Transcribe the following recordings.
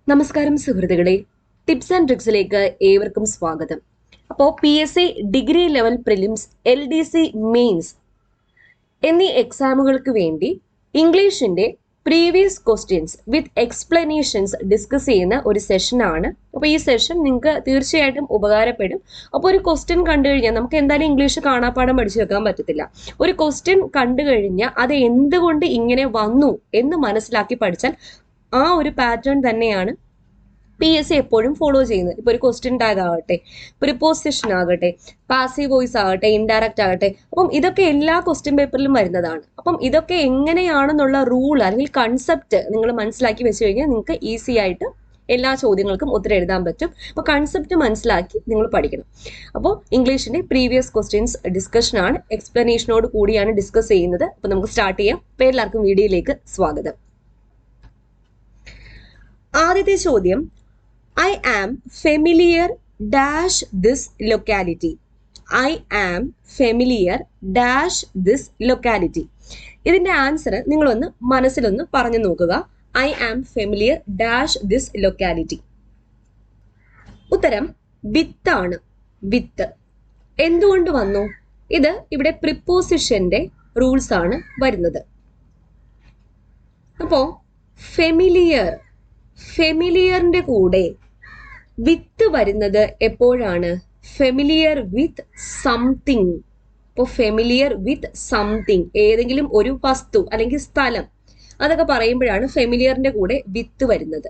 നമസ്കാരം സുഹൃത്തുക്കളെ, tips and ട്രിക്സിലേക്ക് ഏവർക്കും സ്വാഗതം. അപ്പോൾ PSC degree level prelims, LDC mains എന്നീ എക്സാമുകൾക്ക് വേണ്ടി ഇംഗ്ലീഷിന്റെ previous questions with explanations discuss ചെയ്യുന്ന ഒരു സെഷനാണ്. അപ്പോൾ ഈ സെഷൻ നിങ്ങൾക്ക് തീർച്ചയായിട്ടും ഉപകാരപ്പെടും. അപ്പോൾ ഒരു ക്വസ്റ്റ്യൻ കണ്ടു കഴിഞ്ഞാൽ നമുക്ക് എന്തായാലും ഇംഗ്ലീഷ് കാണാപ്പാഠം പഠിച്ചു വെക്കാൻ പറ്റത്തില്ല. ഒരു ക്വസ്റ്റ്യൻ കണ്ടു കഴിഞ്ഞാൽ അത് എന്തുകൊണ്ട് ഇങ്ങനെ വന്നു എന്ന് മനസ്സിലാക്കി പഠിച്ചാൽ ആ ഒരു പാറ്റേൺ തന്നെയാണ് PSC എപ്പോഴും ഫോളോ ചെയ്യുന്നത്. ഇപ്പൊ ഒരു ക്വസ്റ്റ്യൻ ടാഗ് ആകട്ടെ, പ്രിപ്പോസിഷൻ ആകട്ടെ, പാസീവ് വോയിസ് ആകട്ടെ, ഇൻഡയറക്റ്റ് ആകട്ടെ, അപ്പം ഇതൊക്കെ എല്ലാ ക്വസ്റ്റ്യൻ പേപ്പറിലും വരുന്നതാണ്. അപ്പം ഇതൊക്കെ എങ്ങനെയാണെന്നുള്ള റൂൾ അല്ലെങ്കിൽ കൺസെപ്റ്റ് നിങ്ങൾ മനസ്സിലാക്കി വെച്ച് കഴിഞ്ഞാൽ നിങ്ങൾക്ക് ഈസി ആയിട്ട് എല്ലാ ചോദ്യങ്ങൾക്കും ഉത്തരം എഴുതാൻ പറ്റും. അപ്പോൾ കൺസെപ്റ്റ് മനസ്സിലാക്കി നിങ്ങൾ പഠിക്കണം. അപ്പോൾ ഇംഗ്ലീഷിന്റെ പ്രീവിയസ് ക്വസ്റ്റ്യൻസ് ഡിസ്കഷൻ ആണ്, എക്സ്പ്ലനേഷനോട് കൂടിയാണ് ഡിസ്കസ് ചെയ്യുന്നത്. അപ്പോൾ നമുക്ക് സ്റ്റാർട്ട് ചെയ്യാം. അപ്പോൾ എല്ലാവർക്കും വീഡിയോയിലേക്ക് സ്വാഗതം. ആദ്യത്തെ ചോദ്യം, I am familiar dash this locality. I am familiar dash this locality. ഇതിന്റെ ആൻസർ നിങ്ങളൊന്ന് മനസ്സിലൊന്ന് പറഞ്ഞു നോക്കുക. I am familiar dash this locality. ഉത്തരം വിത്ത്. വിത്ത് എന്തുകൊണ്ട് വന്നു? ഇത് ഇവിടെ പ്രിപ്പോസിഷന്റെ റൂൾസ് ആണ് വരുന്നത്. അപ്പോ ഫെമിലിയറിന്റെ കൂടെ വിത്ത് വരുന്നത് എപ്പോഴാണ്? Familiar with something. ഇപ്പോൾ ഫെമിലിയർ വിത്ത് സംതിങ്, ഏതെങ്കിലും ഒരു വസ്തു അല്ലെങ്കിൽ സ്ഥലം, അതൊക്കെ പറയുമ്പോഴാണ് ഫെമിലിയറിന്റെ കൂടെ വിത്ത് വരുന്നത്.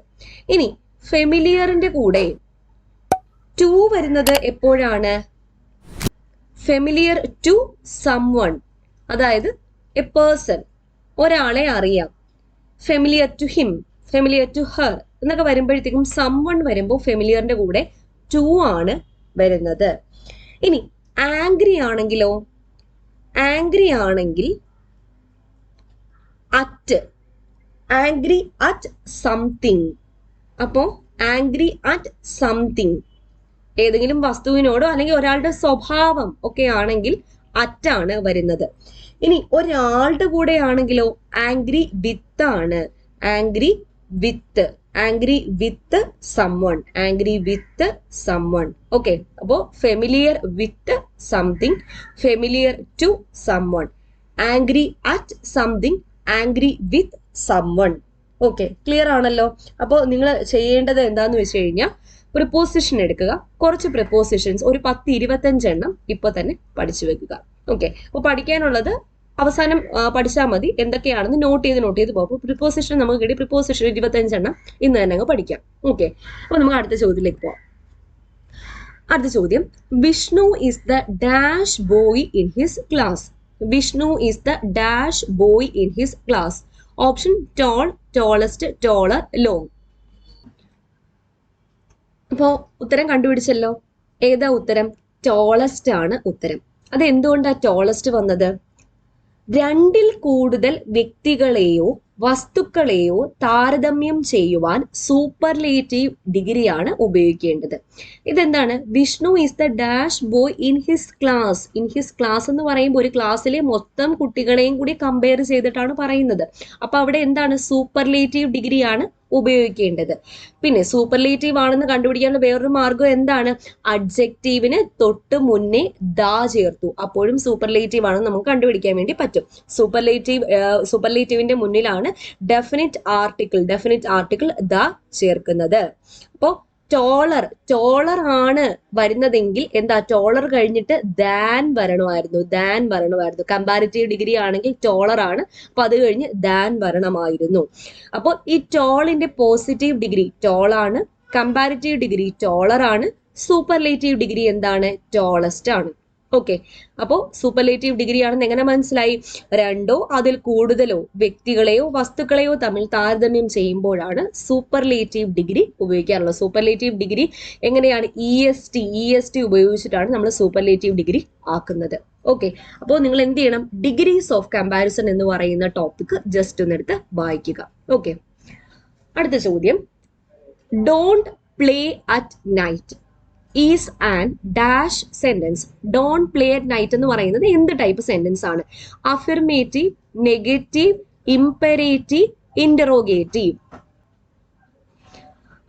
ഇനി ഫെമിലിയറിന്റെ കൂടെ ടു വരുന്നത് എപ്പോഴാണ്? ഫെമിലിയർ ടു സംവൺ, അതായത് എ പേഴ്സൺ, ഒരാളെ അറിയാം. Familiar to him, familiar to her എന്നൊക്കെ വരുമ്പോഴത്തേക്കും സംവൺ വരുമ്പോൾ ഫെമിലിയറിന്റെ കൂടെ ടു ആണ് വരുന്നത്. ഇനി ആംഗ്രി ആണെങ്കിലോ? ആംഗ്രി ആണെങ്കിൽ അറ്റ്, ആംഗ്രി അറ്റ് സംതിങ്. അപ്പോ ആംഗ്രി അറ്റ് സംതിങ്, ഏതെങ്കിലും വസ്തുവിനോടോ അല്ലെങ്കിൽ ഒരാളുടെ സ്വഭാവം ഒക്കെ ആണെങ്കിൽ അറ്റാണ് വരുന്നത്. ഇനി ഒരാളുടെ കൂടെ ആണെങ്കിലോ ആംഗ്രി വിത്ത് ആണ്. Angry with, angry with someone, angry with someone. Okay, അപ്പോ familiar with something, familiar to someone, angry at something, angry with someone. Okay, clear ആണല്ലോ? അപ്പോൾ നിങ്ങൾ ചെയ്യേണ്ടത് എന്താന്ന് വെച്ച് കഴിഞ്ഞാൽ പ്രിപ്പോസിഷൻ എടുക്കുക. കുറച്ച് പ്രിപ്പോസിഷൻസ്, ഒരു 10-25 എണ്ണം ഇപ്പൊ തന്നെ പഠിച്ചു വെക്കുക. ഓക്കെ, അപ്പോൾ പഠിക്കാനുള്ളത് അവസാനം പഠിച്ചാൽ മതി. എന്തൊക്കെയാണെന്ന് നോട്ട് ചെയ്ത് പോകും. പ്രിപ്പോസിഷൻ നമുക്ക് കിട്ടി, പ്രിപ്പോസിഷൻ 25 എണ്ണം ഇന്ന് തന്നെ അങ്ങ് പഠിക്കാം. ഓക്കെ, അപ്പൊ നമുക്ക് അടുത്ത ചോദ്യത്തിലേക്ക് പോവാം. അടുത്ത ചോദ്യം, Vishnu is the dash boy in his class. Vishnu is the dash boy in his class. Option tall, tallest, taller, long. അപ്പോ ഉത്തരം കണ്ടുപിടിച്ചല്ലോ. ഏതാ ഉത്തരം? ടോളസ്റ്റ് ആണ് ഉത്തരം. അത് എന്തുകൊണ്ടാണ് ടോളസ്റ്റ് വന്നത്? രണ്ടിൽ കൂടുതൽ വ്യക്തികളെയോ വസ്തുക്കളെയോ താരതമ്യം ചെയ്യുവാൻ സൂപ്പർലേറ്റീവ് ഡിഗ്രിയാണ് ഉപയോഗിക്കേണ്ടത്. ഇതെന്താണ്? Vishnu is the dash boy in his class. In his class എന്ന് പറയുമ്പോൾ ഒരു ക്ലാസ്സിലെ മൊത്തം കുട്ടികളെയും കൂടി കമ്പയർ ചെയ്തിട്ടാണ് പറയുന്നത്. അപ്പൊ അവിടെ എന്താണ്? സൂപ്പർലേറ്റീവ് ഡിഗ്രിയാണ് ഉപയോഗിക്കേണ്ടത്. പിന്നെ സൂപ്പർലേറ്റീവ് ആണെന്ന് കണ്ടുപിടിക്കാനുള്ള വേറൊരു മാർഗം എന്താണ്? അഡ്ജക്റ്റീവിന് തൊട്ട് മുന്നേ ദാ ചേർത്തു, അപ്പോഴും സൂപ്പർലേറ്റീവ് ആണെന്ന് നമുക്ക് കണ്ടുപിടിക്കാൻ വേണ്ടി പറ്റും. സൂപ്പർലേറ്റീവിന്റെ മുന്നിലാണ് ഡെഫിനിറ്റ് ആർട്ടിക്കിൾ ദ ചേർക്കുന്നത്. അപ്പോ ടോളർ ആണ് വരുന്നതെങ്കിൽ എന്താ? ടോളർ കഴിഞ്ഞിട്ട് ദാൻ വരണമായിരുന്നു. കമ്പാരിറ്റീവ് ഡിഗ്രി ആണെങ്കിൽ ടോളർ ആണ്, അപ്പൊ അത് കഴിഞ്ഞ് ദാൻ വരണമായിരുന്നു. അപ്പോൾ ഈ ടോളിന്റെ പോസിറ്റീവ് ഡിഗ്രി ടോൾ ആണ്, കമ്പാരിറ്റീവ് ഡിഗ്രി ടോളർ ആണ്, സൂപ്പർലേറ്റീവ് ഡിഗ്രി എന്താണ്? ടോളസ്റ്റ് ആണ്. ഓക്കെ, അപ്പോൾ സൂപ്പർലേറ്റീവ് ഡിഗ്രി ആണെന്ന് എങ്ങനെ മനസ്സിലായി? രണ്ടോ അതിൽ കൂടുതലോ വ്യക്തികളെയോ വസ്തുക്കളെയോ തമ്മിൽ താരതമ്യം ചെയ്യുമ്പോഴാണ് സൂപ്പർലേറ്റീവ് ഡിഗ്രി ഉപയോഗിക്കാറുള്ളത്. സൂപ്പർലേറ്റീവ് ഡിഗ്രി എങ്ങനെയാണ്? EST ഉപയോഗിച്ചിട്ടാണ് നമ്മൾ സൂപ്പർലേറ്റീവ് ഡിഗ്രി ആക്കുന്നത്. ഓക്കെ, അപ്പോൾ നിങ്ങൾ എന്ത് ചെയ്യണം? ഡിഗ്രീസ് ഓഫ് കമ്പാരിസൺ എന്ന് പറയുന്ന ടോപ്പിക് ജസ്റ്റ് ഒന്നെടുത്ത് വായിക്കുക. ഓക്കെ, അടുത്ത ചോദ്യം, don't play at night is an dash sentence. Don't play at night എന്ന് പറയുന്നത് എന്ത് ടൈപ്പ് സെന്റൻസ് ആണ്? Affirmative, negative, imperative, interrogative.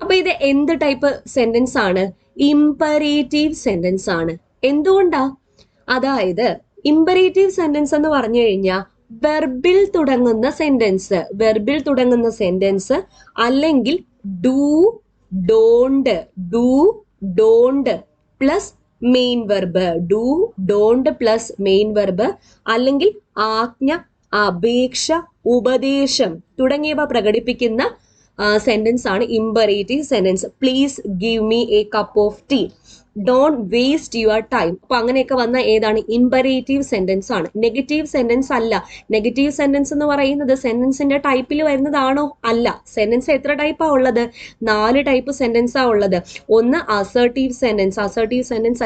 അപ്പൊ ഇത് എന്ത് ടൈപ്പ് സെന്റൻസ് ആണ്? ഇംപരേറ്റീവ് സെന്റൻസ് ആണ്. എന്തുകൊണ്ടാ? അതായത് ഇംപരേറ്റീവ് സെന്റൻസ് എന്ന് പറഞ്ഞു കഴിഞ്ഞാൽ വെർബിൽ തുടങ്ങുന്ന സെന്റൻസ് അല്ലെങ്കിൽ do don't plus main verb അല്ലെങ്കിൽ ആജ്ഞ, അപേക്ഷ, ഉപദേശം തുടങ്ങിയവ പ്രകടിപ്പിക്കുന്ന സെന്റൻസ് ആണ് imperative sentence. Please give me a cup of tea, don't waste your time. അപ്പൊ അങ്ങനെയൊക്കെ വന്ന ഏതാണ്? ഇംപരേറ്റീവ് സെന്റൻസ് ആണ്. നെഗറ്റീവ് സെന്റൻസ് അല്ല. നെഗറ്റീവ് സെന്റൻസ് എന്ന് പറയുന്നത് സെന്റൻസിന്റെ ടൈപ്പിൽ വരുന്നതാണോ? അല്ല. സെന്റൻസ് എത്ര ടൈപ്പാ ഉള്ളത്? 4 ടൈപ്പ് സെന്റൻസാ ഉള്ളത്. ഒന്ന് അസർട്ടീവ് സെന്റൻസ്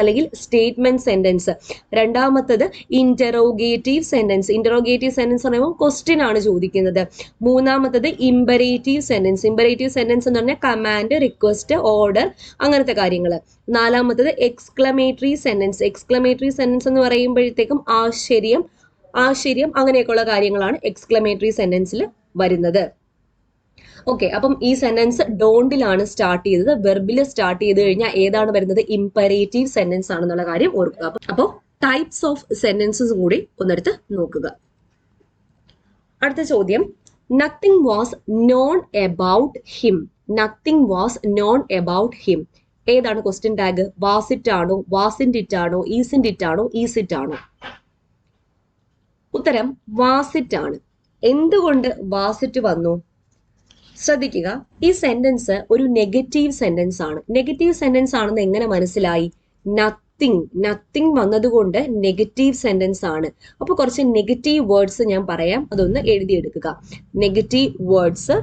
അല്ലെങ്കിൽ സ്റ്റേറ്റ്മെന്റ് സെന്റൻസ്. രണ്ടാമത്തത് ഇന്ററോഗേറ്റീവ് സെന്റൻസ് എന്ന് പറയുമ്പോൾ ക്വസ്റ്റ്യൻ ആണ് ചോദിക്കുന്നത്. മൂന്നാമത്തത് ഇംപരേറ്റീവ് സെന്റൻസ് എന്ന് പറഞ്ഞാൽ കമാൻഡ്, റിക്വസ്റ്റ്, ഓർഡർ അങ്ങനത്തെ കാര്യങ്ങൾ. നാലാമത്തത് എക്സ്ക്ലമേറ്ററി സെന്റൻസ് എന്ന് പറയുമ്പോഴത്തേക്കും ആശ്ചര്യം അങ്ങനെയൊക്കെയുള്ള കാര്യങ്ങളാണ് എക്സ്ക്ലമേറ്ററി സെന്റൻസിൽ വരുന്നത്. ഓക്കെ, അപ്പം ഈ സെന്റൻസ് ഡോണ്ടിലാണ് സ്റ്റാർട്ട് ചെയ്തത്. വെർബിൽ സ്റ്റാർട്ട് ചെയ്ത് കഴിഞ്ഞാൽ ഏതാണ് വരുന്നത്? ഇംപരേറ്റീവ് സെന്റൻസ് ആണെന്നുള്ള കാര്യം ഓർക്കുക. അപ്പോൾ ടൈപ്സ് ഓഫ് സെന്റൻസസ് കൂടി ഒന്നെടുത്ത് നോക്കുക. അടുത്ത ചോദ്യം, nothing was known about him. ഏതാണ് ക്വസ്റ്റ്യൻ ടാഗ്? വാസ് ഇറ്റ് ആണോ, വാസിന്റ് ഇറ്റ് ആണോ, ഈസിന്റ് ഇറ്റ് ആണോ, ഈസ് ഇറ്റ് ആണോ? ഉത്തരം വാസ് ഇറ്റ് ആണ്. എന്തുകൊണ്ട് വാസ് ഇറ്റ് വന്നു? ശ്രദ്ധിക്കുക, ഈ സെന്റൻസ് ഒരു നെഗറ്റീവ് സെന്റൻസ് ആണെന്ന് എങ്ങനെ മനസ്സിലായി? നത്തിങ് വന്നതുകൊണ്ട് നെഗറ്റീവ് സെന്റൻസ് ആണ്. അപ്പൊ കുറച്ച് നെഗറ്റീവ് വേർഡ്സ് ഞാൻ പറയാം, അതൊന്ന് എഴുതിയെടുക്കുക. Negative words: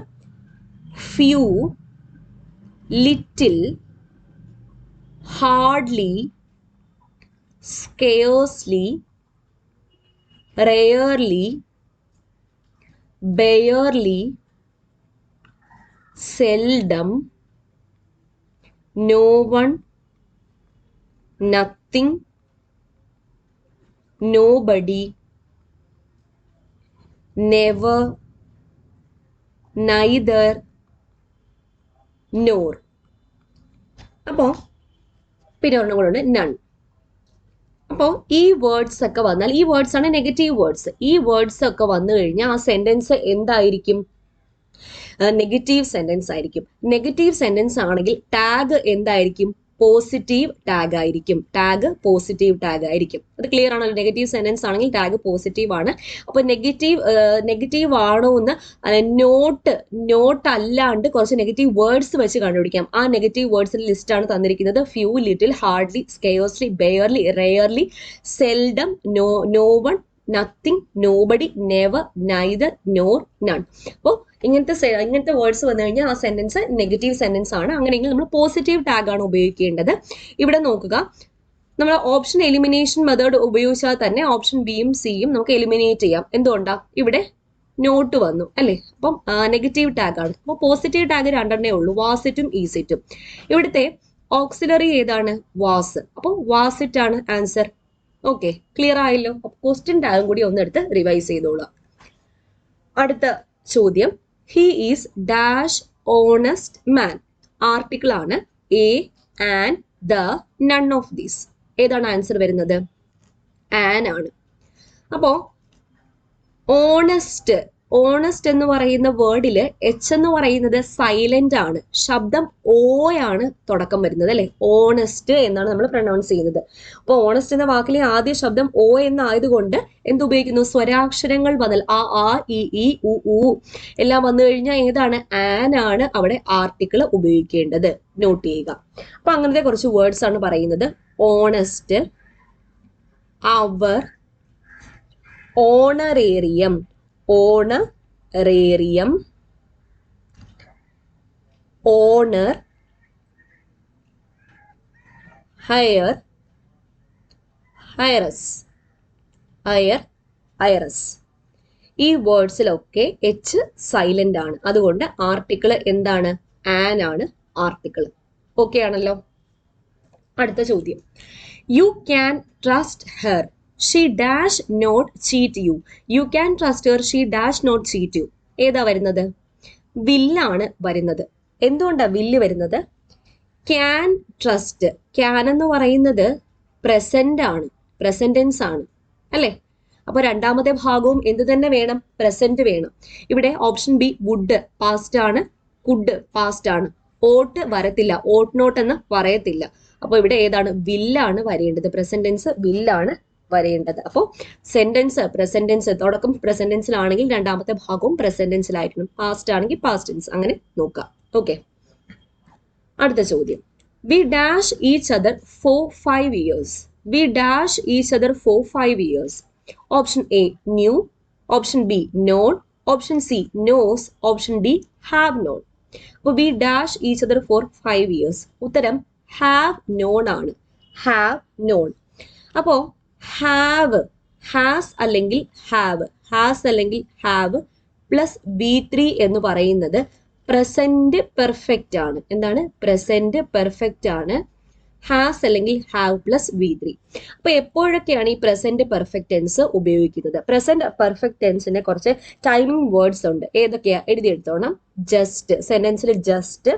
few, little, hardly, scarcely, rarely, barely, seldom, no one, nothing, nobody, never, neither, nor. അപ്പോൾ പിന്നെ ഒരെണ്ണം കൂടെ ഉണ്ട്, നൺ. അപ്പോൾ ഈ വേർഡ്സ് ഒക്കെ വന്നാൽ, ഈ വേർഡ്സ് ആണ് നെഗറ്റീവ് വേർഡ്സ്. ഈ വേർഡ്സ് ഒക്കെ വന്നു കഴിഞ്ഞാൽ ആ സെന്റൻസ് എന്തായിരിക്കും? നെഗറ്റീവ് സെന്റൻസ് ആയിരിക്കും. നെഗറ്റീവ് സെന്റൻസ് ആണെങ്കിൽ ടാഗ് എന്തായിരിക്കും? പോസിറ്റീവ് ടാഗ് ആയിരിക്കും. അത് ക്ലിയർ ആണല്ലോ. നെഗറ്റീവ് സെന്റൻസ് ആണെങ്കിൽ ടാഗ് പോസിറ്റീവ് ആണ്. അപ്പൊ നെഗറ്റീവ് ആണോ എന്ന് നോട്ട് അല്ലാണ്ട് കുറച്ച് നെഗറ്റീവ് വേർഡ്സ് വെച്ച് കണ്ടുപിടിക്കാം. ആ നെഗറ്റീവ് വേർഡ്സിന്റെ ലിസ്റ്റ് ആണ് തന്നിരിക്കുന്നത്. Few, little, hardly, scarcely, barely, rarely, seldom, no one, nothing, nobody, never, neither, nor, none. അപ്പോൾ ഇങ്ങനത്തെ വേർഡ്സ് വന്നു കഴിഞ്ഞാൽ ആ സെന്റൻസ് നെഗറ്റീവ് സെന്റൻസ് ആണ്. അങ്ങനെയെങ്കിൽ നമ്മൾ പോസിറ്റീവ് ടാഗ് ആണ് ഉപയോഗിക്കേണ്ടത്. ഇവിടെ നോക്കുക, നമ്മൾ ഓപ്ഷൻ എലിമിനേഷൻ മെത്തേഡ് ഉപയോഗിച്ചാൽ തന്നെ ഓപ്ഷൻ ബിയും സിയും നമുക്ക് എലിമിനേറ്റ് ചെയ്യാം. എന്തുകൊണ്ടാ? ഇവിടെ നോട്ട് വന്നു അല്ലേ? അപ്പം നെഗറ്റീവ് ടാഗ് ആണ്. അപ്പോൾ പോസിറ്റീവ് ടാഗ് രണ്ടെണ്ണേ ഉള്ളൂ, വാസിറ്റും ഈസിറ്റും. ഇവിടുത്തെ ഓക്സിലറി ഏതാണ്? വാസ്. അപ്പോൾ വാസിറ്റ് ആണ് ആൻസർ. ഓക്കെ, ക്ലിയർ ആയല്ലോ. അപ്പൊ ക്വസ്റ്റ്യൻ ടാഗും കൂടി ഒന്നെടുത്ത് റിവൈസ് ചെയ്തോളാം. അടുത്ത ചോദ്യം, he is dash honest man. Article ആണ് a and the none of these. ഏതാണ് ആൻസർ വരുന്നത്? ആൻ ആണ്. അപ്പോ ഓണസ്റ്റ് എന്ന് പറയുന്ന വേർഡില് എച്ച് എന്ന് പറയുന്നത് സൈലന്റ് ആണ്. ശബ്ദം ഓയാണ് തുടക്കം വരുന്നത് അല്ലെ? ഓണസ്റ്റ് എന്നാണ് നമ്മൾ പ്രൊനൗൺസ് ചെയ്യുന്നത്. അപ്പൊ ഓണസ്റ്റ് എന്ന വാക്കിലെ ആദ്യ ശബ്ദം ഓ എന്നായതുകൊണ്ട് എന്തുപയോഗിക്കുന്നു? സ്വരാക്ഷരങ്ങൾ വന്നാൽ ആ ഇ ഉ എല്ലാം വന്നു കഴിഞ്ഞാൽ ഏതാണ്? ആൻ ആണ് അവിടെ ആർട്ടിക്കിൾ ഉപയോഗിക്കേണ്ടത്. നോട്ട് ചെയ്യുക. അപ്പൊ അങ്ങനത്തെ കുറച്ച് വേർഡ്സ് ആണ് പറയുന്നത്. ഓണസ്റ്റ്, അവർ, ഓണറേറിയം, ഓണർ, ഹയർ, ഐറസ്. ഈ വേർഡ്സിലൊക്കെ എച്ച് സൈലന്റ് ആണ്. അതുകൊണ്ട് ആർട്ടിക്കിൾ എന്താണ്? ആൻ ആണ് ആർട്ടിക്കിൾ. ഓക്കെ ആണല്ലോ. അടുത്ത ചോദ്യം, you can trust her, she dash not cheat you. You can trust her, she dash not cheat you. ഏതാ വരുന്നത്? വില്ലാണ് വരുന്നത്. എന്തുകൊണ്ടാണ് വില്ല് വരുന്നത്? Can trust. ക്യാൻ എന്ന് പറയുന്നത് പ്രസന്റ് ആണ്, പ്രസന്റ് ടെൻസ് ആണ് അല്ലേ? അപ്പൊ രണ്ടാമത്തെ ഭാഗവും എന്ത് തന്നെ വേണം? പ്രസന്റ് വേണം. ഇവിടെ ഓപ്ഷൻ ബി വുഡ് പാസ്റ്റ് ആണ്, കുഡ് പാസ്റ്റ് ആണ്. ഓട്ട് വരത്തില്ല, ഓട്ട് നോട്ട് എന്ന് പറയത്തില്ല. അപ്പൊ ഇവിടെ ഏതാണ്? വില്ലാണ് വരേണ്ടത്. പ്രസന്റ് ടെൻസ് വില്ലാണ് വരേണ്ടത്. അപ്പോൾ സെന്റൻസ് പ്രസന്റ് ടെൻസ്, തുടക്കം പ്രസന്റ് ടെൻസിലാണെങ്കിൽ രണ്ടാമത്തെ ഭാഗവും പ്രസന്റ് ടെൻസിലായിരിക്കണം. പാസ്റ്റ് ആണെങ്കിൽ പാസ്റ്റ് ടെൻസ്, അങ്ങനെ നോക്കാം. ഓക്കെ, അടുത്ത ചോദ്യം. We dash each other for 5 years. We dash each other for 5 years. Option a knew, option b known, option c knows, option d have known. അപ്പോൾ we dash each other for 5 years. ഉത്തരം have known ആണ്. Have known. അപ്പോ have, has അല്ലെങ്കിൽ have, has അല്ലെങ്കിൽ have plus V3 എന്ന് പറയുന്നത് present perfect ആണ്. എന്താണ്? പ്രസന്റ് പെർഫെക്റ്റ് ആണ്. ഹാസ് അല്ലെങ്കിൽ ഹാവ് പ്ലസ് V3. അപ്പൊ എപ്പോഴൊക്കെയാണ് ഈ പ്രസന്റ് പെർഫെക്റ്റ് ടെൻസ് ഉപയോഗിക്കുന്നത്? പ്രസന്റ് പെർഫെക്റ്റ് ടെൻസിന്റെ കുറച്ച് ടൈമിംഗ് വേർഡ്സ് ഉണ്ട്. ഏതൊക്കെയാ? എഴുതിയെടുത്തോണം. ജസ്റ്റ്, സെന്റൻസിൽ just,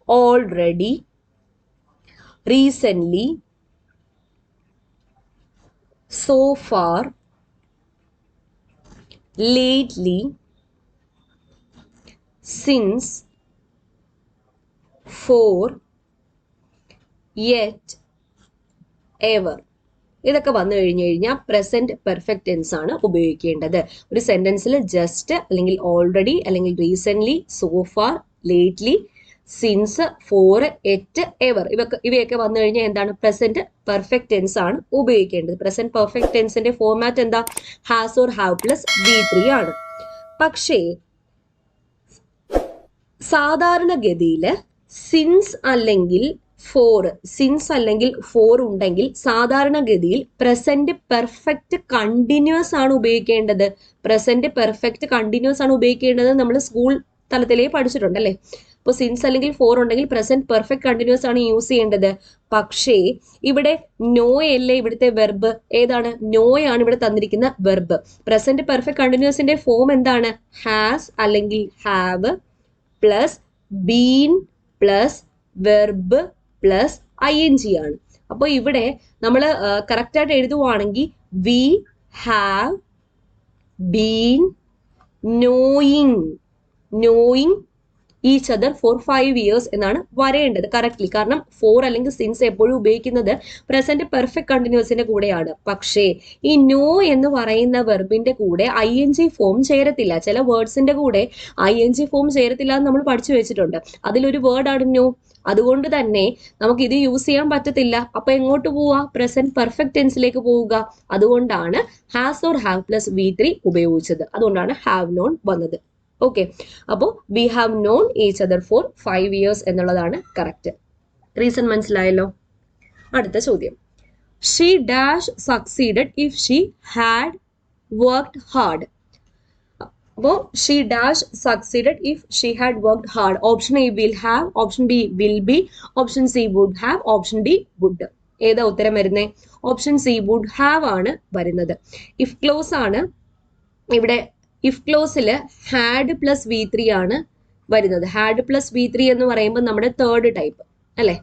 already, recently, so far, lately, since, for, yet, ever. ഇതൊക്കെ വന്നു കഴിഞ്ഞു കഴിഞ്ഞാൽ പ്രസന്റ് പെർഫെക്റ്റ് ടെൻസ് ആണ് ഉപയോഗിക്കേണ്ടത്. ഒരു സെന്റൻസിൽ ജസ്റ്റ് അല്ലെങ്കിൽ ഓൾറെഡി അല്ലെങ്കിൽ recent, so far, lately, since, for, yet, ever ഇവയൊക്കെ വന്നു കഴിഞ്ഞാൽ എന്താണ്? പ്രസന്റ് പെർഫെക്റ്റ് ടെൻസ് ആണ് ഉപയോഗിക്കേണ്ടത്. പ്രസന്റ് പെർഫെക്റ്റ് ടെൻസിന്റെ ഫോർമാറ്റ് എന്താ? Has or have plus V3 ആണ്. പക്ഷേ സാധാരണഗതിയിൽ സിൻസ് അല്ലെങ്കിൽ ഫോർ ഉണ്ടെങ്കിൽ സാധാരണഗതിയിൽ പ്രസന്റ് പെർഫെക്റ്റ് കണ്ടിന്യൂസ് ആണ് ഉപയോഗിക്കേണ്ടത്. പ്രസന്റ് പെർഫെക്റ്റ് കണ്ടിന്യൂസ് ആണ് ഉപയോഗിക്കേണ്ടത്. നമ്മൾ സ്കൂൾ തലത്തിലേ പഠിച്ചിട്ടുണ്ട് അല്ലേ? അപ്പോൾ സിൻസ് അല്ലെങ്കിൽ ഫോർ ഉണ്ടെങ്കിൽ പ്രസന്റ് പെർഫെക്റ്റ് കണ്ടിന്യൂസ് ആണ് യൂസ് ചെയ്യേണ്ടത്. പക്ഷേ ഇവിടെ നോ അല്ലേ ഇവിടുത്തെ വെർബ്? ഏതാണ്? നോയാണ് ഇവിടെ തന്നിരിക്കുന്ന വെർബ്. പ്രസന്റ് പെർഫെക്റ്റ് കണ്ടിന്യൂസിന്റെ ഫോം എന്താണ്? ഹാസ് അല്ലെങ്കിൽ have plus been plus verb plus ING ആണ്. അപ്പോൾ ഇവിടെ നമ്മൾ കറക്റ്റായിട്ട് എഴുതുവാണെങ്കിൽ we have been knowing each other for 5 years എന്നാണ് വരേണ്ടത് കറക്റ്റ്ലി. കാരണം ഫോർ അല്ലെങ്കിൽ സിൻസ് എപ്പോഴും ഉപയോഗിക്കുന്നത് പ്രസന്റ് പെർഫെക്റ്റ് കണ്ടിന്യൂസിന്റെ കൂടെയാണ്. പക്ഷേ ഈ നോ എന്ന് പറയുന്ന വെർബിന്റെ കൂടെ ING ഫോം ചേരത്തില്ല. ചില വേർഡ്സിന്റെ കൂടെ ING ഫോം ചേരത്തില്ല എന്ന് നമ്മൾ പഠിച്ചു വെച്ചിട്ടുണ്ട്. അതിലൊരു വേർഡാണ് നോ. അതുകൊണ്ട് തന്നെ നമുക്ക് ഇത് യൂസ് ചെയ്യാൻ പറ്റത്തില്ല. അപ്പൊ എങ്ങോട്ട് പോവുക? പ്രസന്റ് പെർഫെക്റ്റ് ടെൻസിലേക്ക് പോവുക. അതുകൊണ്ടാണ് has or have plus V3 ഉപയോഗിച്ചത്. അതുകൊണ്ടാണ് ഹാവ് നോൺ വന്നത്. ഓക്കെ, അപ്പോൾ we have known each other for 5 years എന്നുള്ളതാണ് കറക്റ്റ്. റീസൺ മനസ്സിലായല്ലോ? അടുത്ത ചോദ്യം. She dash succeeded if she had worked hard. അപ്പോൾ she dash succeeded if she had worked hard. Option a will have, option b will be, option c would have, option d would. ഏതാ ഉത്തരം വരുന്നത്? Option c would have ആണ് വരുന്നത്. If close ആണ്. ഇവിടെ if ക്ലോസിൽ had plus V3 ആണ് വരുന്നത്. Had plus V3 എന്ന് പറയുമ്പോൾ നമ്മുടെ തേർഡ് ടൈപ്പ് അല്ലെ?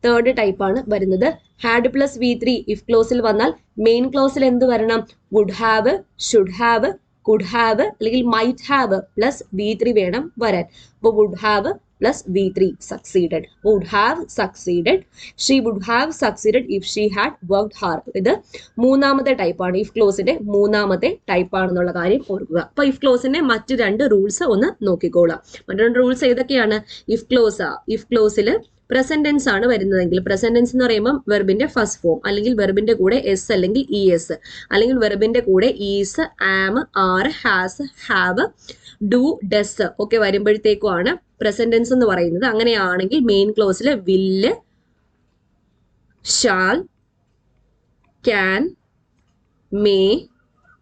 തേർഡ് ടൈപ്പ് ആണ് വരുന്നത്. ഹാഡ് പ്ലസ് V3 ഇഫ് ക്ലോസിൽ വന്നാൽ മെയിൻ ക്ലോസിൽ എന്ത് വരണം? Would have, should have, could have അല്ലെങ്കിൽ മൈറ്റ് ഹാവ് പ്ലസ് V3 വേണം വരാൻ. അപ്പോൾ would have plus V3 succeeded. Would have succeeded. She would have succeeded if she had worked hard. ഇത് മൂന്നാമത്തെ ടൈപ്പാണ്. ഇഫ് ക്ലോസിന്റെ മൂന്നാമത്തെ ടൈപ്പാണെന്നുള്ള കാര്യം ഓർക്കുക. അപ്പൊ ഇഫ് ക്ലോസിന്റെ മറ്റു രണ്ട് റൂൾസ് ഒന്ന് നോക്കിക്കോളാം. മറ്റു രണ്ട് റൂൾസ് ഏതൊക്കെയാണ്? ഇഫ് ക്ലോസിൽ പ്രസന്റ് ടെൻസ് ആണ് വരുന്നതെങ്കിൽ, പ്രസന്റ് ടെൻസ് എന്ന് പറയുമ്പോൾ വെർബിന്റെ ഫസ്റ്റ് ഫോം അല്ലെങ്കിൽ വെർബിന്റെ കൂടെ എസ് അല്ലെങ്കിൽ ES അല്ലെങ്കിൽ വെർബിന്റെ കൂടെ is, am, are, has, have, do, does ഒക്കെ വരുമ്പോഴത്തേക്കുമാണ് പ്രസന്റ് ടെൻസ് എന്ന് പറയുന്നത്. അങ്ങനെയാണെങ്കിൽ മെയിൻ ക്ലോസിൽ വില്ല്, shall, can, may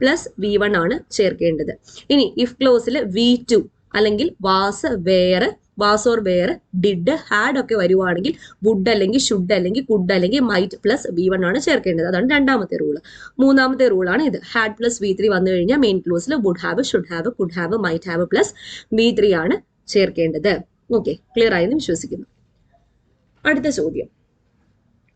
plus V1 ആണ് ചേർക്കേണ്ടത്. ഇനി ഇഫ് ക്ലോസിൽ V2 അല്ലെങ്കിൽ was, were, was or were, did, had ഒക്കെ വരുവാണെങ്കിൽ വുഡ് അല്ലെങ്കിൽ ഷുഡ് അല്ലെങ്കിൽ കുഡ് അല്ലെങ്കിൽ മൈറ്റ് പ്ലസ് V1 ആണ് ചേർക്കേണ്ടത്. അതാണ് രണ്ടാമത്തെ റൂള്. മൂന്നാമത്തെ റൂളാണ് ഇത്. ഹാഡ് പ്ലസ് V3 വന്നു കഴിഞ്ഞാൽ മെയിൻ ക്ലോസിൽ would have, should have, could have, might have plus V3 ആണ് ചേർക്കേണ്ടത്. ഓക്കെ, ക്ലിയർ ആയെന്ന് വിശ്വസിക്കുന്നു. അടുത്ത ചോദ്യം,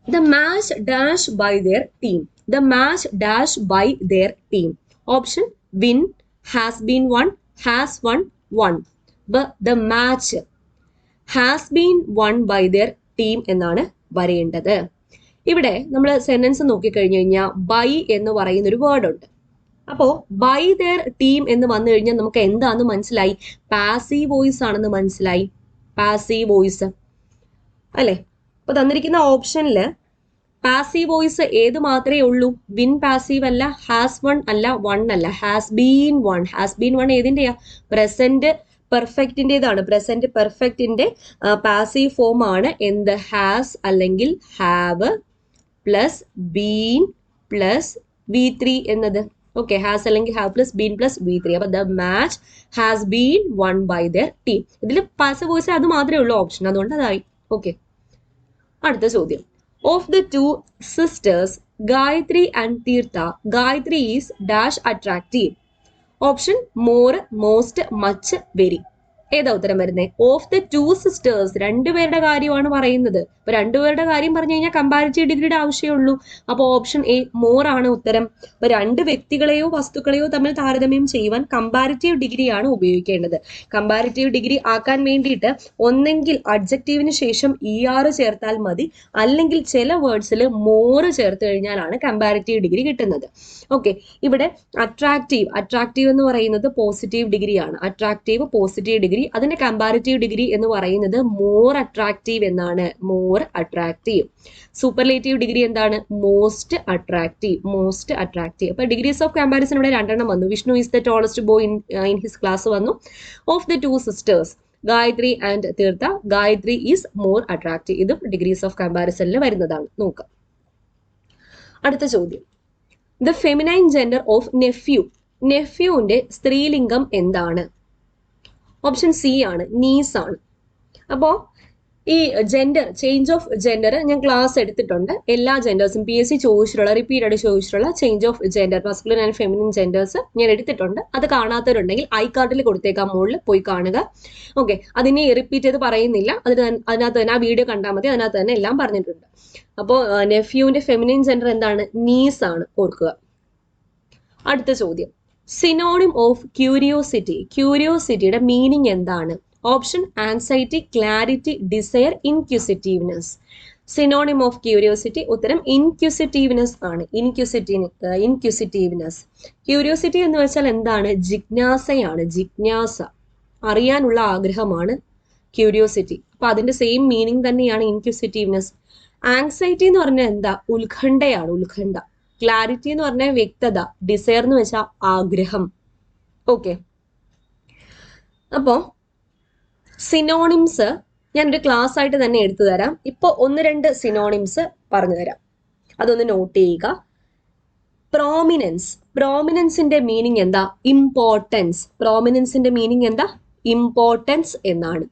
the match dash by their team. The match dash by their team. Option win, has been won, has won, won. The match has been won by their team എന്നാണ് വരേണ്ടത്. ഇവിടെ നമ്മൾ സെന്റൻസ് നോക്കിക്കഴിഞ്ഞു കഴിഞ്ഞാൽ by എന്ന് പറയുന്ന ഒരു വേർഡ് ഉണ്ട്. അപ്പോ ബൈ ദെയർ ടീം എന്ന് വന്നു കഴിഞ്ഞാൽ നമുക്ക് എന്താന്ന് മനസ്സിലായി? പാസീവ് വോയിസ് ആണെന്ന് മനസ്സിലായി. പാസീവ് വോയിസ് അല്ലെ? അപ്പൊ തന്നിരിക്കുന്ന ഓപ്ഷനില് പാസീവ് വോയിസ് ഏത് മാത്രമേ ഉള്ളൂ? വിൻ പാസീവ് അല്ല, ഹാസ് വൺ അല്ല, വൺ അല്ല. Has been won. Has been won ഏതിന്റെയാ? പ്രസന്റ് പെർഫെക്റ്റിൻ്റെതാണ്. പ്രസന്റ് പെർഫെക്റ്റിന്റെ പാസീവ് ഫോം ആണ് എന്ത്? ഹാസ് അല്ലെങ്കിൽ have plus been plus V3 എന്നത്. ഓക്കെ, ഹാസ് അല്ലെങ്കിൽ have plus been plus V3. അപ്പൊ the match has been won by their team. ഇതിൽ പാസീവ് വോയിസ് അത് മാത്രമേ ഉള്ളൂ ഓപ്ഷൻ, അതുകൊണ്ട് അതായി. ഓക്കെ, അടുത്ത ചോദ്യം, of the two sisters Gayathri and Theertha, Gayathri is dash attractive. Option more, most, much, very. ഏതാ ഉത്തരം വരുന്നത്? ഓഫ് ദ ടു സിസ്റ്റേഴ്സ്, രണ്ടുപേരുടെ കാര്യമാണ് പറയുന്നത്. അപ്പൊ രണ്ടുപേരുടെ കാര്യം പറഞ്ഞു കഴിഞ്ഞാൽ കമ്പാരിറ്റീവ് ഡിഗ്രിയുടെ ആവശ്യമുള്ളൂ. അപ്പൊ ഓപ്ഷൻ എ മോർ ആണ് ഉത്തരം. അപ്പൊ രണ്ട് വ്യക്തികളെയോ വസ്തുക്കളെയോ തമ്മിൽ താരതമ്യം ചെയ്യുവാൻ കമ്പാരിറ്റീവ് ഡിഗ്രിയാണ് ഉപയോഗിക്കേണ്ടത്. കമ്പാരിറ്റീവ് ഡിഗ്രി ആക്കാൻ വേണ്ടിയിട്ട് ഒന്നെങ്കിൽ അഡ്ജക്റ്റീവിന് ശേഷം ER ചേർത്താൽ മതി, അല്ലെങ്കിൽ ചില വേർഡ്സിൽ മോർ ചേർത്ത് കഴിഞ്ഞാലാണ് കമ്പാരിറ്റീവ് ഡിഗ്രി കിട്ടുന്നത്. ഓക്കെ, ഇവിടെ അട്രാക്റ്റീവ് എന്ന് പറയുന്നത് പോസിറ്റീവ് ഡിഗ്രിയാണ്. അട്രാക്റ്റീവ് പോസിറ്റീവ് ഡിഗ്രി, അതിന്റെ കമ്പാരിറ്റീവ് ഡിഗ്രി എന്ന് പറയുന്നത് മോർ അട്രാക്റ്റീവ് എന്നാണ്. More attractive. സൂപ്പർലേറ്റീവ് ഡിഗ്രി എന്താണ്? Most attractive. Most attractive. അപ്പൊ ഡിഗ്രീസ് ഓഫ് കമ്പാരിസൺ ഇവിടെ രണ്ടെണ്ണം വന്നു. Vishnu is the tallest boy in his class വന്നു. Of the two sisters Gayathri and Theertha, Gayathri is more attractive. ഇതും ഡിഗ്രീസ് ഓഫ് കമ്പാരിസണിൽ വരുന്നതാണ്. നോക്കാം അടുത്ത ചോദ്യം, the feminine gender of nephew. നെഫ്യൂവിന്റെ സ്ത്രീലിംഗം എന്താണ്? ഓപ്ഷൻ സി ആണ്, നീസ് ആണ്. അപ്പോ ഈ ജെൻഡർ, ചേഞ്ച് ഓഫ് ജെൻഡർ ഞാൻ ക്ലാസ് എടുത്തിട്ടുണ്ട്. എല്ലാ ജെൻഡേഴ്സും PSC ചോദിച്ചിട്ടുള്ള, റിപ്പീറ്റഡ് ചോദിച്ചിട്ടുള്ള change of gender, masculine and feminine genders ഞാൻ എടുത്തിട്ടുണ്ട്. അത് കാണാത്തവരുണ്ടെങ്കിൽ ഐ-കാർഡിൽ കൊടുത്തേക്കാം, മുകളിൽ പോയി കാണുക. ഓക്കെ, അതിനെ റിപ്പീറ്റ് ചെയ്ത് പറയുന്നില്ല, അതിനകത്ത് തന്നെ ആ വീഡിയോ കണ്ടാൽ മതി, അതിനകത്ത് തന്നെ എല്ലാം പറഞ്ഞിട്ടുണ്ട്. അപ്പോൾ നെഫ്യൂവിന്റെ ഫെമിനിൻ ജെൻഡർ എന്താണ്? നീസ് ആണ്, ഓർക്കുക. അടുത്ത ചോദ്യം, സിനോണിം ഓഫ് ക്യൂരിയോസിറ്റി. ക്യൂരിയോസിറ്റിയുടെ മീനിങ് എന്താണ്? Option anxiety, clarity, desire, inquisitiveness. Synonym of curiosity ഉത്തരം ഇൻക്യൂസിറ്റീവ്നെസ് ആണ്. ഇൻക്യൂസിറ്റീവ്നെസ്. ക്യൂരിയോസിറ്റി എന്ന് വെച്ചാൽ എന്താണ്? ജിജ്ഞാസയാണ്. ജിജ്ഞാസ, അറിയാനുള്ള ആഗ്രഹമാണ് ക്യൂരിയോസിറ്റി. അപ്പൊ അതിന്റെ സെയിം മീനിങ് തന്നെയാണ് ഇൻക്യൂസിറ്റീവ്നെസ്. ആൻസൈറ്റി എന്ന് പറഞ്ഞാൽ എന്താ? ഉത്കണ്ഠയാണ്, ഉത്കണ്ഠ. ക്ലാരിറ്റി എന്ന് പറഞ്ഞാൽ വ്യക്തത. ഡിസയർ എന്ന് വെച്ചാൽ ആഗ്രഹം. ഓക്കെ, അപ്പോ സിനോണിംസ് ഞാനൊരു ക്ലാസ് ആയിട്ട് തന്നെ എടുത്തു തരാം. ഇപ്പൊ 1-2 സിനോണിംസ് പറഞ്ഞു തരാം, അതൊന്ന് നോട്ട് ചെയ്യുക. പ്രോമിനൻസ്. പ്രോമിനൻസിന്റെ മീനിങ് എന്താ? ഇമ്പോർട്ടൻസ്. പ്രോമിനൻസിന്റെ മീനിങ് എന്താ? ഇമ്പോർട്ടൻസ് എന്നാണ്.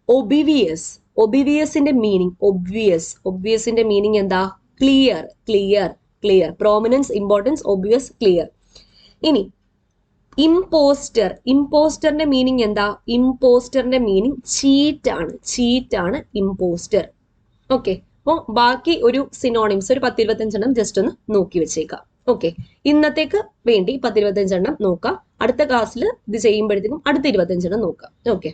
ഒബിവിയസ്. ഒബിവിയസിന്റെ മീനിങ് ഒബ്വിയസ്. ഒബ്വിയസിന്റെ മീനിങ് എന്താ? Clear. Clear, clear. Prominence, importance, obvious, clear. ഇനി ഇമ്പോസ്റ്റർ. ഇമ്പോസ്റ്ററിന്റെ മീനിങ് എന്താ? ഇമ്പോസ്റ്ററിന്റെ മീനിങ് ചീറ്റ് ആണ്. ചീറ്റ് ആണ് ഇമ്പോസ്റ്റർ. ഓക്കെ, അപ്പോൾ ബാക്കി ഒരു സിനോണിംസ് ഒരു 10-25 ജസ്റ്റ് ഒന്ന് നോക്കി വെച്ചേക്കാം. ഓക്കെ, ഇന്നത്തേക്ക് വേണ്ടി 10-25 നോക്കാം. അടുത്ത ക്ലാസ്സിൽ ഇത് ചെയ്യുമ്പോഴത്തേക്കും അടുത്ത 25 നോക്കാം. ഓക്കെ,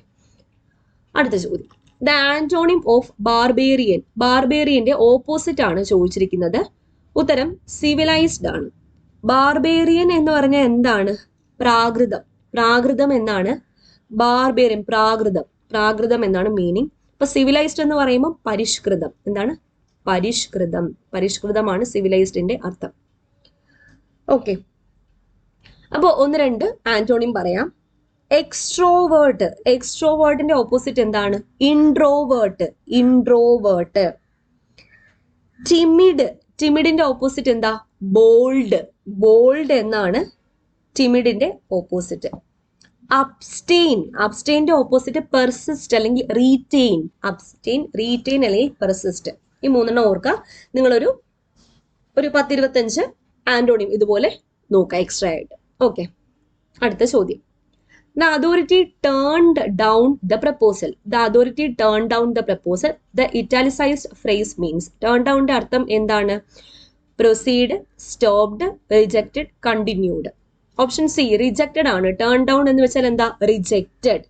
അടുത്ത ചോദ്യം, ദ ആന്റോണിം ഓഫ് ബാർബേറിയൻ. ബാർബേറിയന്റെ ഓപ്പോസിറ്റ് ആണ് ചോദിച്ചിരിക്കുന്നത്. ഉത്തരം സിവിലൈസ്ഡ് ആണ്. ബാർബേറിയൻ എന്ന് പറഞ്ഞാൽ എന്താണ്? പ്രാകൃതം. പ്രാകൃതം എന്നാണ് ബാർബേറിയൻ. പ്രാകൃതം, പ്രാകൃതം എന്നാണ് മീനിങ്. ഇപ്പൊ സിവിലൈസ്ഡ് എന്ന് പറയുമ്പോൾ പരിഷ്കൃതം. എന്താണ്? പരിഷ്കൃതം. പരിഷ്കൃതമാണ് സിവിലൈസ്ഡിന്റെ അർത്ഥം. ഓക്കെ, അപ്പോൾ 1-2 ആന്റോണിം പറയാം. എക്സ്ട്രോവേർട്ട്. എക്സ്ട്രോവേർട്ടിന്റെ ഓപ്പോസിറ്റ് എന്താണ്? ഇൻട്രോവേർട്ട്. ഇൻട്രോവേർട്ട്. ടിമിഡ്. ടിമിഡിന്റെ ഓപ്പോസിറ്റ് എന്താ? ബോൾഡ്. ബോൾഡ് എന്നാണ് ടിമിഡിന്റെ ഓപ്പോസിറ്റ്. അബ്സ്റ്റെയിൻ. അബ്സ്റ്റെയിന്റെ ഓപ്പോസിറ്റ് പെർസിസ്റ്റ് അല്ലെങ്കിൽ റീറ്റെയിൻ. അബ്സ്റ്റെയിൻ, റീറ്റെയിൻ അല്ലെങ്കിൽ പെർസിസ്റ്റ്. ഈ 3 ഓർക്കുക. നിങ്ങളൊരു 10-25 ആന്റോണിം ഇതുപോലെ നോക്കുക എക്സ്ട്രാ ആയിട്ട്. ഓക്കെ, അടുത്ത ചോദ്യം, The authority turned down the proposal. The authority turned down the proposal. The italicized phrase means turn down ന്റെ അർത്ഥം എന്താണ്? Proceed, stopped, rejected, continued. Option C rejected ആണ്. ടേൺ ഡൗൺ എന്ന് വെച്ചാൽ എന്താ? റിജക്റ്റഡ്.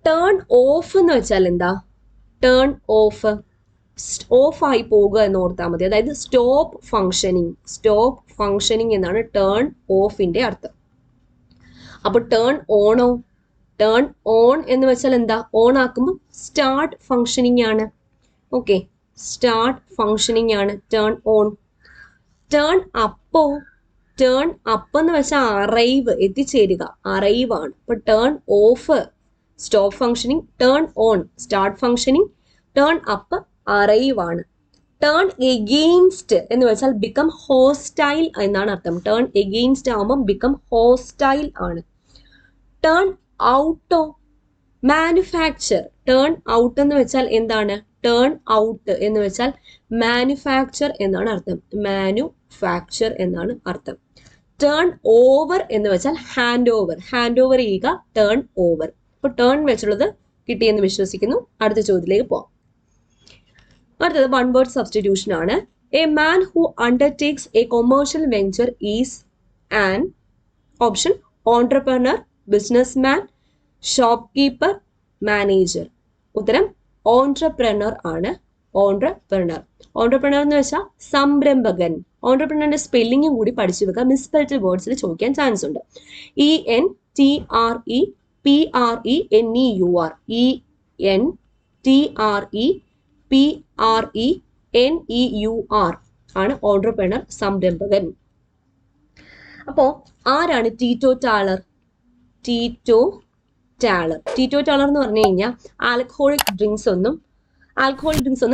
ടേൺ ഓഫ് എന്ന് വെച്ചാൽ എന്താ? ടേൺ ഓഫ്, ഓഫ് ആയി പോകുക എന്ന് ഓർത്താൽ മതി. അതായത് സ്റ്റോപ്പ് ഫങ്ഷനിങ്. സ്റ്റോപ്പ് ഫങ്ഷനിങ് എന്നാണ് ടേൺ ഓഫിന്റെ അർത്ഥം. അപ്പൊ ടേൺ ഓണോ? ടേൺ ഓൺ എന്ന് വെച്ചാൽ എന്താ? ഓൺ ആക്കുമ്പോൾ സ്റ്റാർട്ട് ഫങ്ഷനിങ് ആണ്. ഓക്കെ, സ്റ്റാർട്ട് ഫങ്ഷനിങ് ആണ് ടേൺ ഓൺ. ടേൺ അപ്പോ? ടേൺ അപ്പ് എന്ന് വെച്ചാൽ അറൈവ്, എത്തിച്ചേരുക, അറൈവ് ആണ്. അപ്പൊ turn of stop functioning, turn own start functioning, turn up arrive ആണ്. ടേൺ എഗെയിൻസ്റ്റ് എന്ന് വെച്ചാൽ ബിക്കം ഹോസ്റ്റൈൽ എന്നാണ് അർത്ഥം. ടേൺ എഗെയിൻസ്റ്റ് ആവുമ്പോൾ ബിക്കം ഹോസ്റ്റൈൽ ആണ്. ടേൺ ഔട്ടോ? മാനുഫാക്ചർ. ടേൺ ഔട്ട് എന്ന് വെച്ചാൽ എന്താണ്? ടേൺ ഔട്ട് എന്ന് വെച്ചാൽ മാനുഫാക്ചർ എന്നാണ് അർത്ഥം. മാനുഫാക്ചർ എന്നാണ് അർത്ഥം. ടേൺ ഓവർ എന്ന് വെച്ചാൽ ഹാൻഡ് ഓവർ. ഹാൻഡ് ഓവർ ചെയ്യുക, ടേൺ ഓവർ. അപ്പൊ ടേൺ വെച്ചുള്ളത് കിട്ടിയെന്ന് വിശ്വസിക്കുന്നു. അടുത്ത ചോദ്യത്തിലേക്ക് പോവാം. അടുത്തത് വൺ വേർഡ് സബ്സ്റ്റിറ്റ്യൂഷൻ ആണ്. A man who undertakes a commercial venture is an option entrepreneur, businessman, shopkeeper, manager. ഉത്തരം ഓൺട്രപ്രണർ ആണ്. ഓൺട്രപ്രണർ. ഓൺട്രപ്രണർ എന്ന് വെച്ചാൽ സംരംഭകൻ. ഓൺട്രപ്രണറിന്റെ സ്പെല്ലിങ്ങും കൂടി പഠിച്ചു വെക്കുക. മിസ്പെൽഡ് വേർഡ്സിൽ ചോദിക്കാൻ ചാൻസ് ഉണ്ട്. ENTREPRENEUR. ENTREPRENEUR ആണ് ഓൺട്രപ്രണർ, സംരംഭകൻ. അപ്പോ ആരാണ് ടീറ്റോ ടാലർ? ടീറ്റോ ടാലർ. ടീറ്റോ ടാലർ എന്ന് പറഞ്ഞു കഴിഞ്ഞാൽ ആൽക്കഹോളിക് ഡ്രിങ്ക്സ് ഒന്നും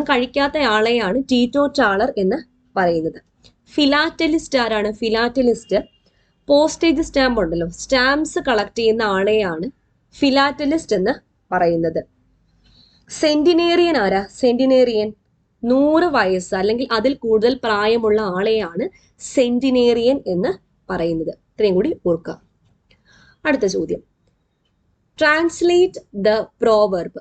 കഴിക്കാത്ത ആളെയാണ് ടീറ്റോ ടാലർ എന്ന് പറയുന്നത്. ഫിലാറ്റലിസ്റ്റ് ആരാണ്? ഫിലാറ്റലിസ്റ്റ് പോസ്റ്റേജ് സ്റ്റാമ്പ് ഉണ്ടല്ലോ, സ്റ്റാമ്പ്സ് കളക്ട് ചെയ്യുന്ന ആളെയാണ് ഫിലാറ്റലിസ്റ്റ് എന്ന് പറയുന്നത്. സെന്റിനേറിയൻ ആരാ? സെന്റിനേറിയൻ 100 വയസ്സ് അല്ലെങ്കിൽ അതിൽ കൂടുതൽ പ്രായമുള്ള ആളെയാണ് സെന്റിനേറിയൻ എന്ന് പറയുന്നത്. ഇത്രയും കൂടി ഓർക്കുക. അടുത്ത ചോദ്യം. Translate the proverb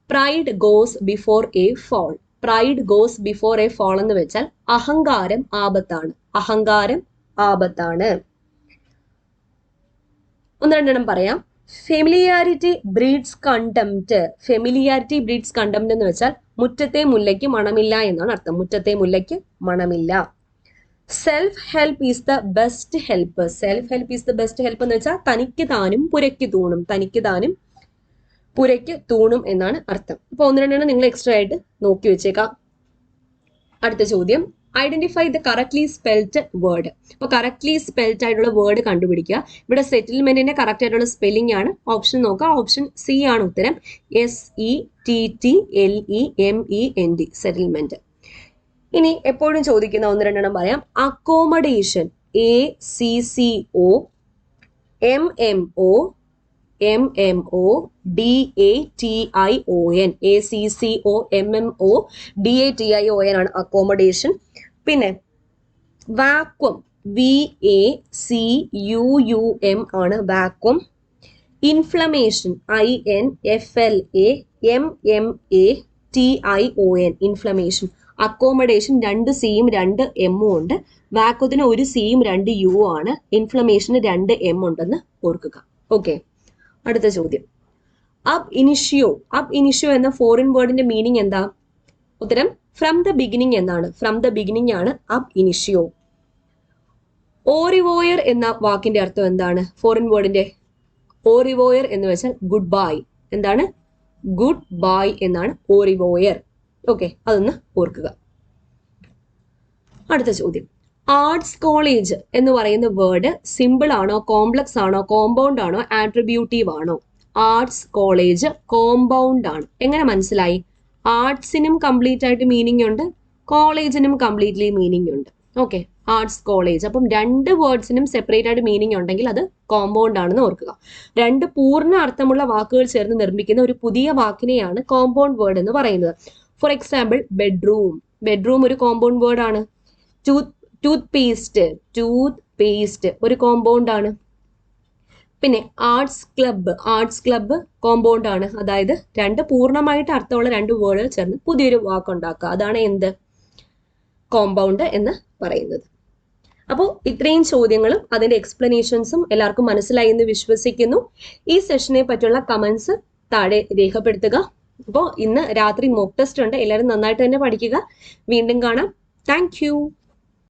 pride goes before a fall. Pride goes before a fall എന്ന് വെച്ചാൽ അഹങ്കാരം ആപത്താണ്. അഹങ്കാരം ആപത്താണ്. ഒന്ന് രണ്ടെണ്ണം പറയാം. Familiarity breeds contempt. Familiarity breeds contempt എന്ന് വെച്ചാൽ മുറ്റത്തെ മുല്ലയ്ക്ക് മണമില്ല എന്നാണ് അർത്ഥം. മുറ്റത്തെ മുല്ലയ്ക്ക് മണമില്ല. Self help is the best help. Self help is the best help എന്ന് വെച്ചാൽ തനിക്ക് താനും പുരയ്ക്ക് തൂണും. തനിക്ക് താനും പുരയ്ക്ക് തൂണും എന്നാണ് അർത്ഥം. അപ്പൊ ഒന്ന് രണ്ടെണ്ണം നിങ്ങൾ എക്സ്ട്രാ ആയിട്ട് നോക്കി വെച്ചേക്കാം. അടുത്ത ചോദ്യം. Identify the correctly spelled word. അപ്പൊ കറക്റ്റ്ലി സ്പെൽഡ് ആയിട്ടുള്ള വേർഡ് കണ്ടുപിടിക്കുക. ഇവിടെ സെറ്റിൽമെന്റിന്റെ കറക്റ്റ് ആയിട്ടുള്ള സ്പെല്ലിംഗ് ആണ്. ഓപ്ഷൻ നോക്കുക. ഓപ്ഷൻ സി ആണ് ഉത്തരം. SETTLEMENT settlement. ഇനി എപ്പോഴും ചോദിക്കുന്ന ഒന്ന് രണ്ടെണ്ണം പറയാം. Accommodation. ACCO MMO DATION. ACCO MMO DATION ആണ് അക്കോമഡേഷൻ. പിന്നെ വാക്വം. VACUUM ആണ് vacuum. Inflammation. INFLAMMATION inflammation. Accommodation 2 സിയും 2 എമ്മും ഉണ്ട്. വാക്വത്തിന് 1 സിയും 2 യു ആണ്. ഇൻഫ്ലമേഷന് 2 എം ഉണ്ടെന്ന് ഓർക്കുക. ഓക്കെ, അടുത്ത ചോദ്യം. അബ് ഇനിഷ്യോ. അബ് ഇനിഷ്യോ എന്ന ഫോറിൻ വേർഡിന്റെ മീനിങ് എന്താ? ഉത്തരം ഫ്രം ദ ബിഗിനിങ് എന്നാണ്. ഫ്രം ദ ബിഗിനിങ് ആണ് അബ് ഇനിഷ്യോ. ഓറിവോയർ എന്ന വാക്കിന്റെ അർത്ഥം എന്താണ്? ഫോറിൻ വേർഡിന്റെ ഓറിവോയർ എന്ന് വെച്ചാൽ ഗുഡ് ബൈ. എന്താണ്? ഗുഡ് ബൈ എന്നാണ് ഓറിവോയർ. ഓക്കെ, അതൊന്ന് ഓർക്കുക. അടുത്ത ചോദ്യം. ആർട്സ് കോളേജ് എന്ന് പറയുന്ന വേർഡ് സിമ്പിൾ ആണോ, കോംപ്ലക്സ് ആണോ, കോമ്പൗണ്ട് ആണോ, ആട്രിബ്യൂട്ടീവ് ആണോ? ആർട്സ് കോളേജ് കോമ്പൗണ്ട് ആണ്. എങ്ങനെ മനസ്സിലായി? ആർട്സിനും കംപ്ലീറ്റ് ആയിട്ട് മീനിങ് ഉണ്ട്, കോളേജിനും കംപ്ലീറ്റ്ലി മീനിങ് ഉണ്ട്. Okay, arts college. അപ്പം 2 വേർഡ്സിനും സെപ്പറേറ്റ് ആയിട്ട് മീനിങ് ഉണ്ടെങ്കിൽ അത് കോമ്പൗണ്ട് ആണെന്ന് ഓർക്കുക. 2 പൂർണ്ണ അർത്ഥമുള്ള വാക്കുകൾ ചേർന്ന് നിർമ്മിക്കുന്ന ഒരു പുതിയ വാക്കിനെയാണ് കോമ്പൗണ്ട് വേർഡ് എന്ന് പറയുന്നത്. For example bedroom. ബെഡ്റൂം ഒരു കോമ്പൗണ്ട് വേർഡ് ആണ്. ടൂത്ത് പേസ്റ്റ് ഒരു കോമ്പൗണ്ട് ആണ്. പിന്നെ ആർട്സ് ക്ലബ്ബ് കോമ്പൗണ്ട് ആണ്. അതായത് രണ്ട് പൂർണ്ണമായിട്ട് അർത്ഥമുള്ള രണ്ട് വേർഡുകൾ ചേർന്ന് പുതിയൊരു വാക്കുണ്ടാക്കുക. അതാണ് എന്ത്? കോമ്പൗണ്ട് എന്ന് പറയുന്നത്. അപ്പോൾ ഇത്രയും ചോദ്യങ്ങളും അതിന്റെ എക്സ്പ്ലനേഷൻസും എല്ലാവർക്കും മനസ്സിലായി എന്ന് വിശ്വസിക്കുന്നു. ഈ സെഷനെ പറ്റിയുള്ള കമന്റ്സ് താഴെ രേഖപ്പെടുത്തുക. അപ്പോൾ ഇന്ന് രാത്രി മോക്ക് ടെസ്റ്റ് ഉണ്ട്. എല്ലാവരും നന്നായിട്ട് തന്നെ പഠിക്കുക. വീണ്ടും കാണാം. താങ്ക്